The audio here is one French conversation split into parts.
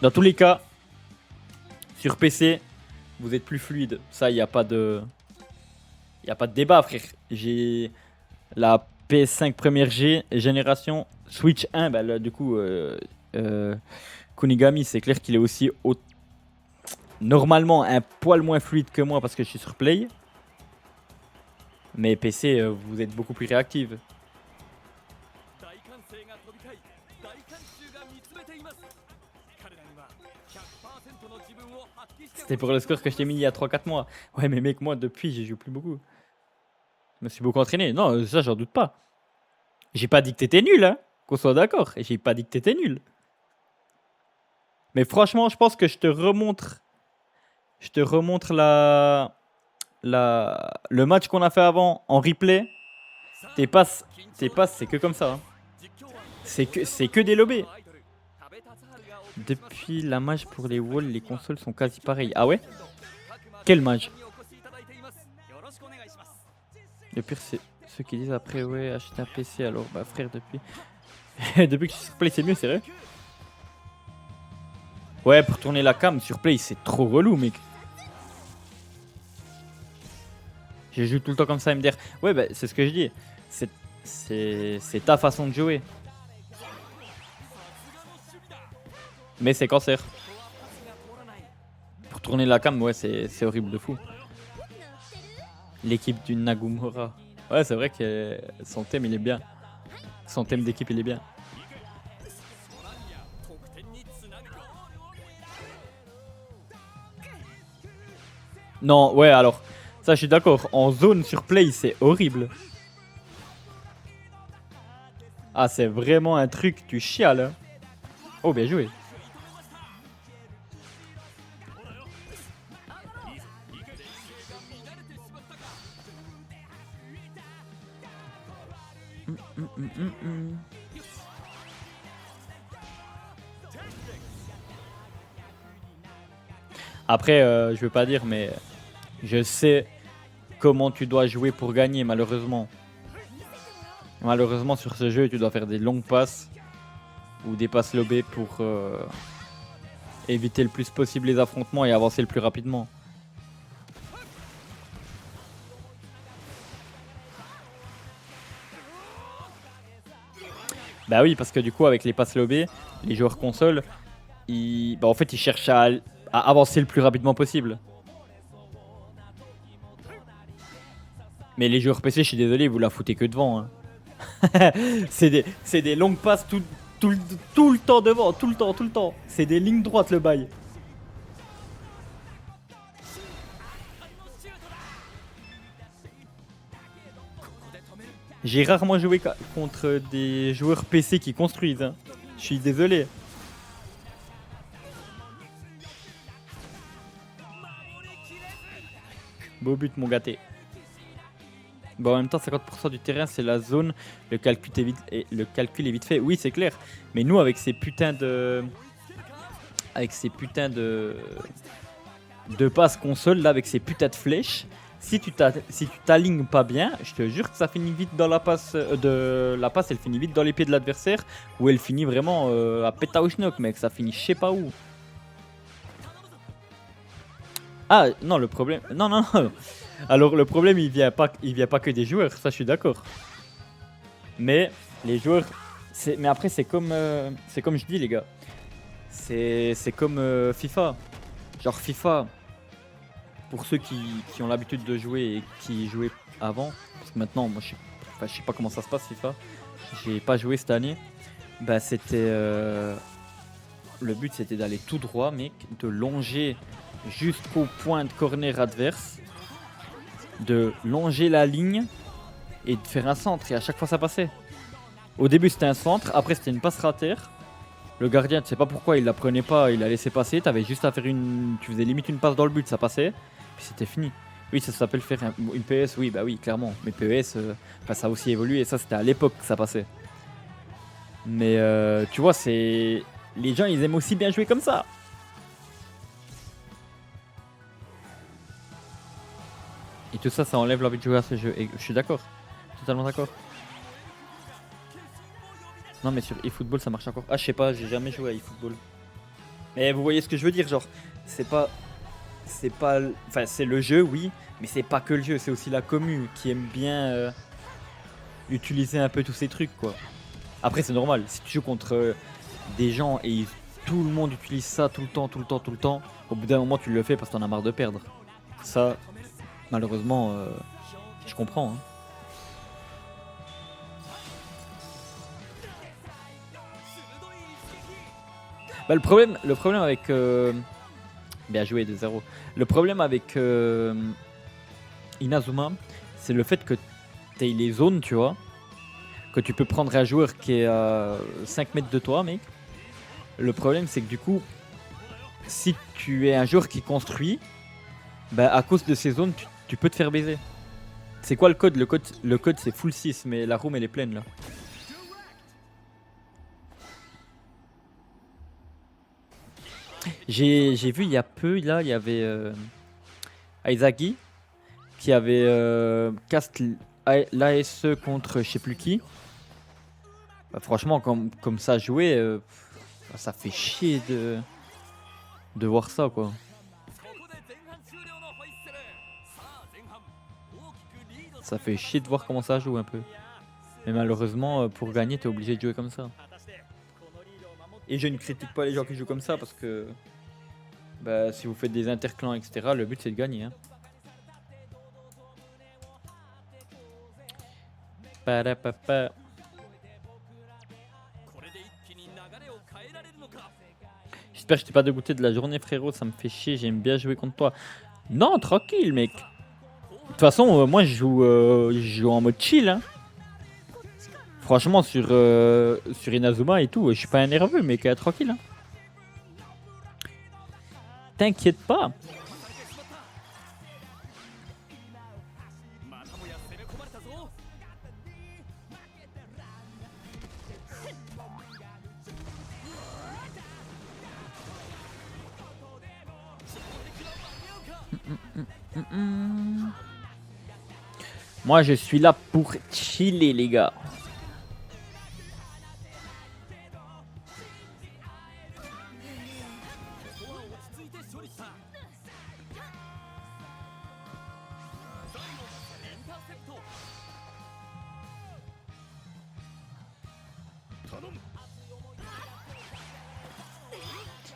Dans tous les cas, sur PC, vous êtes plus fluide. Ça, il n'y a pas de... Il n'y a pas de débat, frère. J'ai la PS5 première génération, Switch 1, bah là, du coup, Kunigami, c'est clair qu'il est aussi normalement un poil moins fluide que moi parce que je suis sur Play. Mais PC, vous êtes beaucoup plus réactive. C'était pour le score que je t'ai mis il y a 3-4 mois. Ouais, mais mec, moi, depuis, j'y joue plus beaucoup. Je me suis beaucoup entraîné. Non, ça, j'en doute pas. J'ai pas dit que t'étais nul, hein. Qu'on soit d'accord. J'ai pas dit que t'étais nul. Mais franchement, je pense que je te remontre. Je te remontre le match qu'on a fait avant en replay. Tes passes, c'est que comme ça. Hein. C'est que des lobés. Depuis la mage pour les walls, les consoles sont quasi pareilles. Ah ouais? Quel mage? Le pire, c'est ceux qui disent après, ouais, acheter un PC. Alors, bah frère, depuis depuis que je suis sur Play, c'est mieux, c'est vrai? Ouais, pour tourner la cam sur Play, c'est trop relou, mec. Je joue tout le temps comme ça, MDR. Ouais, bah, c'est ce que je dis. C'est ta façon de jouer. Mais c'est cancer. Pour tourner la cam, ouais, c'est horrible de fou. L'équipe du Nagumura. Ouais, c'est vrai que son thème, il est bien. Son thème d'équipe, il est bien. Non, ouais, alors, ça, je suis d'accord. En zone sur Play, c'est horrible. Ah, c'est vraiment un truc, tu chiales. Hein. Oh, bien joué. Après, je veux pas dire, mais je sais comment tu dois jouer pour gagner, malheureusement. Malheureusement, sur ce jeu, tu dois faire des longues passes ou des passes lobées pour éviter le plus possible les affrontements et avancer le plus rapidement. Bah oui, parce que du coup, avec les passes lobées, les joueurs console, en fait, ils cherchent à avancer le plus rapidement possible. Mais les joueurs PC, je suis désolé, vous la foutez que devant. Hein. c'est des longues passes tout le temps devant, tout le temps. C'est des lignes droites le bail. J'ai rarement joué contre des joueurs PC qui construisent. Hein. Je suis désolé. Beau but, mon gâté. Bon, en même temps, 50% du terrain, c'est la zone. Le calcul est vite fait. Oui, c'est clair. Mais nous, avec ces putains de... Avec ces putains de passes console, là, avec ces putains de flèches, si tu t'alignes pas bien, je te jure que ça finit vite dans la passe. La passe, elle finit vite dans les pieds de l'adversaire. Ou elle finit vraiment à pétaouchnok, mec. Ça finit je sais pas où. Ah, non, le problème... Non, non, non. Alors, le problème, il vient pas que des joueurs. Ça, je suis d'accord. Mais les joueurs... Mais après, c'est comme je dis, les gars. C'est comme FIFA. Genre FIFA, pour ceux qui ont l'habitude de jouer et qui jouaient avant, parce que maintenant, moi, je sais pas comment ça se passe FIFA. J'ai pas joué cette année. Bah, c'était... Le but, c'était d'aller tout droit, mec. De longer jusqu'au point de corner adverse. De longer la ligne et de faire un centre. Et à chaque fois, ça passait. Au début, c'était un centre. Après, c'était une passe ratée. Le gardien, tu sais pas pourquoi il la prenait pas, il la laissait passer. T'avais juste à faire tu faisais limite une passe dans le but, ça passait. Puis c'était fini. Oui, ça s'appelle faire une PES, oui, bah oui, clairement. Mais PES, ça a aussi évolué. Et ça, c'était à l'époque que ça passait. Mais tu vois, c'est... Les gens, ils aiment aussi bien jouer comme ça. Et tout ça, ça enlève l'envie de jouer à ce jeu. Et je suis d'accord. Totalement d'accord. Non, mais sur eFootball, ça marche encore. Ah, je sais pas, j'ai jamais joué à eFootball. Mais vous voyez ce que je veux dire, genre, c'est pas. C'est pas. Enfin, c'est le jeu, oui, mais c'est pas que le jeu, c'est aussi la commu qui aime bien utiliser un peu tous ces trucs, quoi. Après, c'est normal, si tu joues contre des gens et tout le monde utilise ça tout le temps, tout le temps, tout le temps, au bout d'un moment, tu le fais parce que t'en as marre de perdre. Ça, malheureusement, je comprends. Hein. Bah, le problème avec. Bien joué 2-0. Le problème avec Inazuma, c'est le fait que tu les zones, tu vois. Que tu peux prendre un joueur qui est à 5 mètres de toi, mec. Le problème, c'est que du coup, si tu es un joueur qui construit, bah, à cause de ces zones, tu peux te faire baiser. C'est quoi le code, le code c'est full 6, mais la room elle est pleine là. J'ai vu il y a peu, là, il y avait Aizagi qui avait cast l'ASE contre je sais plus qui. Bah, franchement, comme ça jouer, ça fait chier de voir ça, quoi. Ça fait chier de voir comment ça joue un peu. Mais malheureusement, pour gagner, t'es obligé de jouer comme ça. Et je ne critique pas les gens qui jouent comme ça parce que bah, si vous faites des interclans, etc., le but c'est de gagner. Hein. Parapapa. J'espère que je t'ai pas dégoûté de la journée, frérot. Ça me fait chier. J'aime bien jouer contre toi. Non, tranquille, mec. De toute façon, moi je joue en mode chill. Hein. Franchement, sur Inazuma et tout, je suis pas un nerveux, mec. Tranquille. Hein. T'inquiète pas. Moi, je suis là pour chiller, les gars.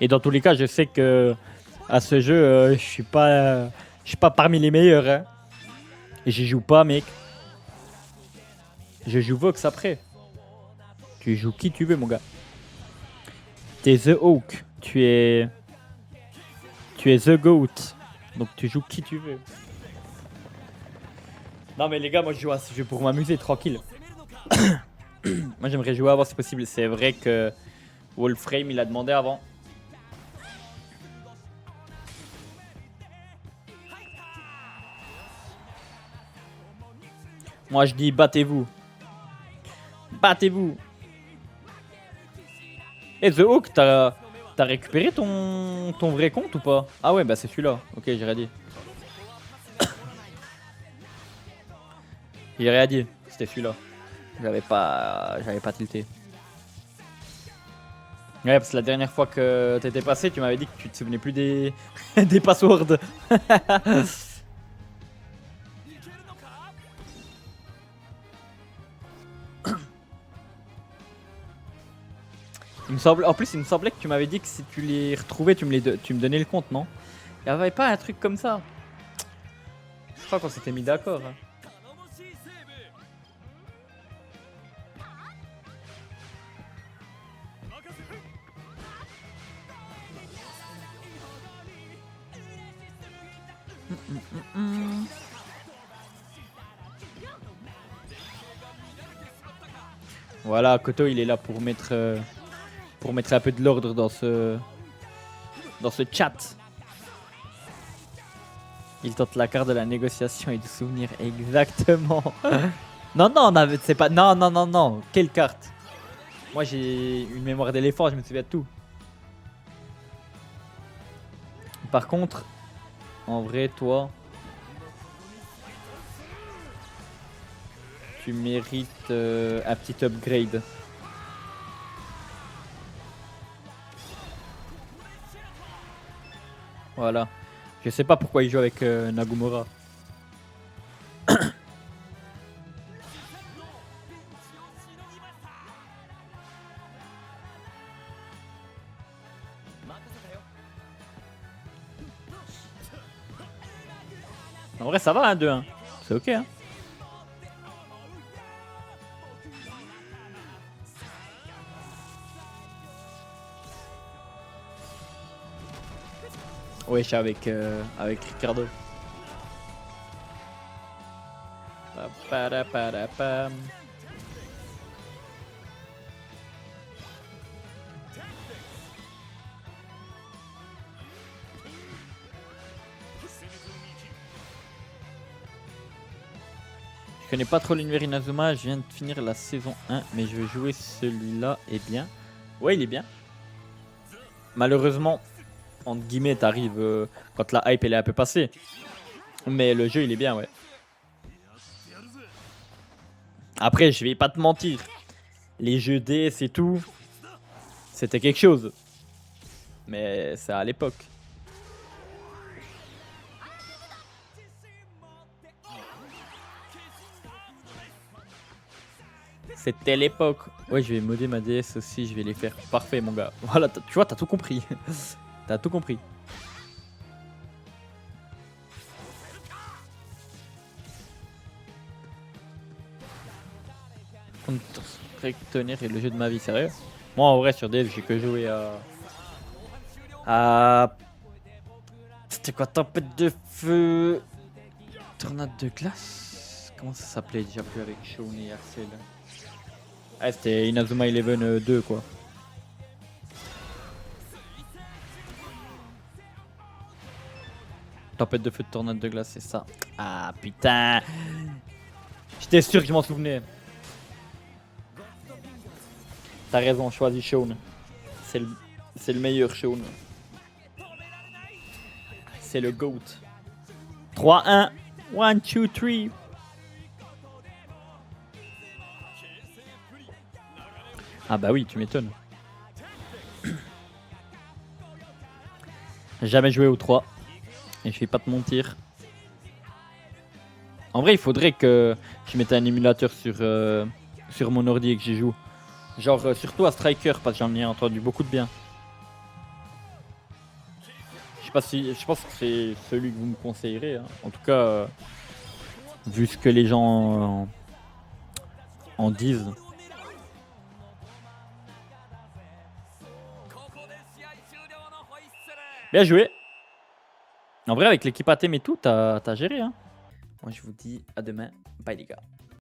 Et dans tous les cas, je sais que à ce jeu, je suis pas parmi les meilleurs. Hein. Et j'y joue pas, mec. Je joue Vox après. Tu joues qui tu veux, mon gars. T'es The Hawk. Tu es The Goat. Donc tu joues qui tu veux. Non mais les gars, moi je joue à ce jeu pour m'amuser, tranquille. Moi j'aimerais jouer avant si possible. C'est vrai que Wolframe il a demandé avant. Moi je dis battez-vous. Battez-vous. Et The Hawk, t'as récupéré ton vrai compte ou pas? Ah ouais, bah c'est celui-là. Ok, j'ai rien dit. J'ai rien dit. C'était celui-là. J'avais pas tilté. Ouais, parce que la dernière fois que t'étais passé, tu m'avais dit que tu te souvenais plus des des passwords. Il me semble, en plus, il me semblait que tu m'avais dit que si tu les retrouvais, tu me donnais le compte, non? Il n'y avait pas un truc comme ça. Je crois qu'on s'était mis d'accord. Hein. Voilà, Koto, il est là pour mettre un peu de l'ordre dans ce chat. Il tente la carte de la négociation et du souvenir. Exactement. Non, non, c'est pas. Non, non, non, non. Quelle carte? Moi, j'ai une mémoire d'éléphant, je me souviens de tout. Par contre, en vrai, toi, tu mérites un petit upgrade. Voilà. Je sais pas pourquoi il joue avec Nagumura. En vrai, ça va, hein, 2-1. C'est ok, hein. Ouais, je suis avec Ricardo. Pa-pa-da-pa-da-pam. Je connais pas trop l'univers Inazuma, je viens de finir la saison 1, mais je veux jouer celui-là, et bien. Ouais, il est bien. Malheureusement, entre guillemets, t'arrives quand la hype elle est un peu passée. Mais le jeu il est bien, ouais. Après, je vais pas te mentir. Les jeux DS et tout, c'était quelque chose. Mais c'est à l'époque. C'était l'époque. Ouais, je vais modder ma DS aussi, je vais les faire. Parfait, mon gars. Voilà, tu vois, t'as tout compris. T'as tout compris. Counter-Strike est le jeu de ma vie, sérieux. Moi, en vrai, sur DS, j'ai que joué à. C'était quoi? Tempête de feu. Tornade de glace. Comment ça s'appelait déjà plus avec Shaun et Axel? Ah, c'était Inazuma Eleven 2, quoi. Tempête de feu de tornade de glace, c'est ça. Ah putain. J'étais sûr que je m'en souvenais. T'as raison, choisis Shaun. C'est le meilleur Shaun. C'est le GOAT. 3-1. 1, 2, 3. Ah bah oui, tu m'étonnes. Jamais joué au 3. Et je vais pas te mentir. En vrai, il faudrait que je mette un émulateur sur mon ordi et que j'y joue. Genre, surtout à Striker, parce que j'en ai entendu beaucoup de bien. Je pense que c'est celui que vous me conseillerez, hein. En tout cas, vu ce que les gens en disent. Bien joué. En vrai, avec l'équipe ATM et tout, t'as géré, hein. Moi, je vous dis à demain. Bye, les gars.